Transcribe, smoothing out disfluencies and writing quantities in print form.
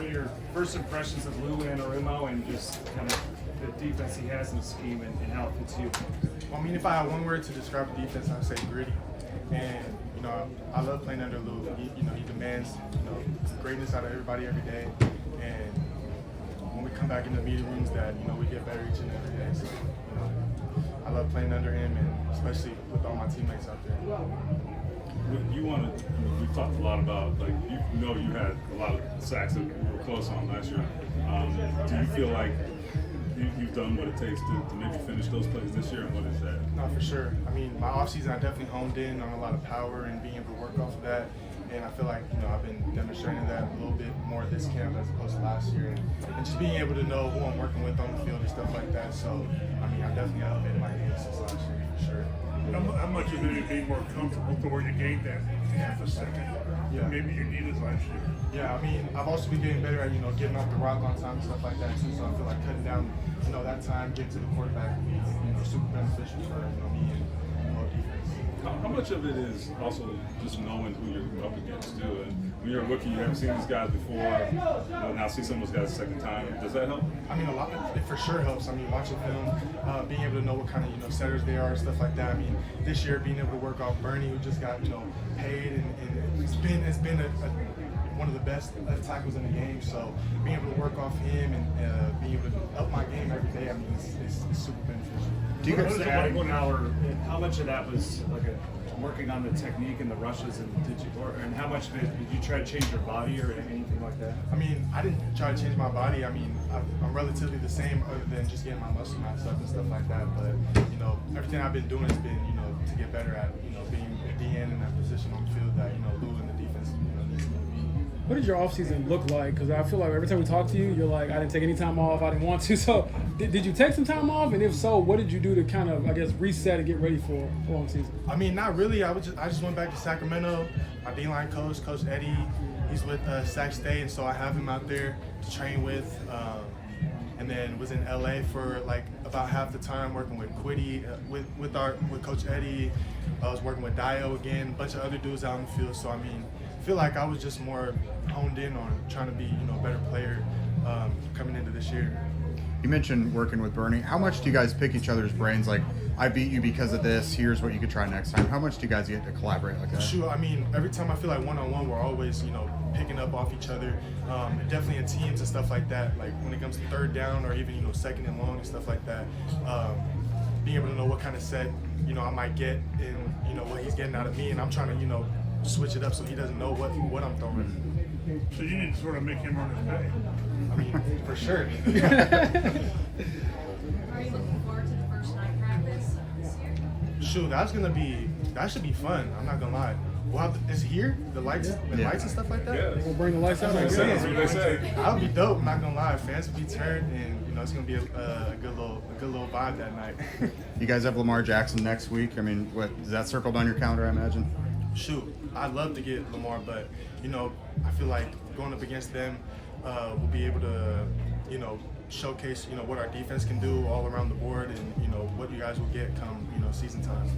What are your first impressions of Lou Anarumo and just kind of the defense he has in the scheme and how it fits you? Well, I mean, if I had one word to describe the defense, I'd say gritty. And, I love playing under Lou. He demands, greatness out of everybody every day. And when we come back in the meeting rooms that, we get better each and every day. So, I love playing under him, and especially with all my teammates out there. We've talked a lot about, you had a lot of sacks that you were close on last year. Do you feel like you've done what it takes to maybe finish those plays this year, and what is that? No, for sure. I mean, my offseason, I definitely honed in on a lot of power and being able to work off of that. And I feel like, I've been demonstrating that a little bit more this camp as opposed to last year. And just being able to know who I'm working with on the field and stuff like that. So, I mean, I definitely elevated my game since last year, for sure. How much of it being more comfortable to where you gained that half a second? Yeah. Maybe you needed last year. Yeah, I mean, I've also been getting better at, getting off the rock on time and stuff like that too. So I feel like cutting down, that time, getting to the quarterback will be, super beneficial for, me and our defense. How much of it is also just knowing who you're up against too? And when you're a rookie, you haven't seen these guys before. Now see some of those guys the second time. Does that help? I mean, it for sure helps. I mean, watching film, being able to know what kind of setters they are and stuff like that. I mean, this year being able to work off Bernie, who just got paid, and it's been one of the best left tackles in the game. So being able to work off him and being able to up my game every day, I mean, it's super beneficial. Do you guys adding power? How much of that was working on the technique and the rushes, and how much of it did you try to change your body or anything like that? I mean, I didn't try to change my body. I mean, I'm relatively the same, other than just getting my muscle mass up and stuff like that. But everything I've been doing has been to get better at being a DN in that position on the field that Lou and the defense needs me to be. What did your offseason look like? Because I feel like every time we talk to you, you're like, I didn't take any time off, I didn't want to. So did you take some time off? And if so, what did you do to kind of, reset and get ready for a long season? I mean, not really. I just went back to Sacramento. My D-line coach, Coach Eddie, he's with Sac State, and so I have him out there to train with. And then was in LA for about half the time working with Quiddy, with Coach Eddie. I was working with Dio again, a bunch of other dudes out in the field. So I mean, I feel like I was just more honed in on trying to be a better player coming into this year. You mentioned working with Bernie. How much do you guys pick each other's brains? Like, I beat you because of this. Here's what you could try next time. How much do you guys get to collaborate like that? Sure. I mean, every time I feel like one-on-one, we're always, picking up off each other. Definitely in teams and stuff like that. Like when it comes to third down or even, second and long and stuff like that. Being able to know what kind of set, I might get and, what he's getting out of me. And I'm trying to, switch it up so he doesn't know what I'm throwing. So you need to sort of make him earn his pay. I mean, for sure. Are you looking forward to the first night practice this year? Shoot, that should be fun. I'm not gonna lie. Is it here? The lights and stuff like that? Yeah. We'll bring the lights out. That's what they say. That'll be dope. I'm not gonna lie. Fans will be turned, and it's gonna be a good little vibe that night. You guys have Lamar Jackson next week. I mean, is that circled on your calendar, I imagine? Shoot, I'd love to get Lamar, but I feel like going up against them, we'll be able to showcase what our defense can do all around the board, and what you guys will get come season time.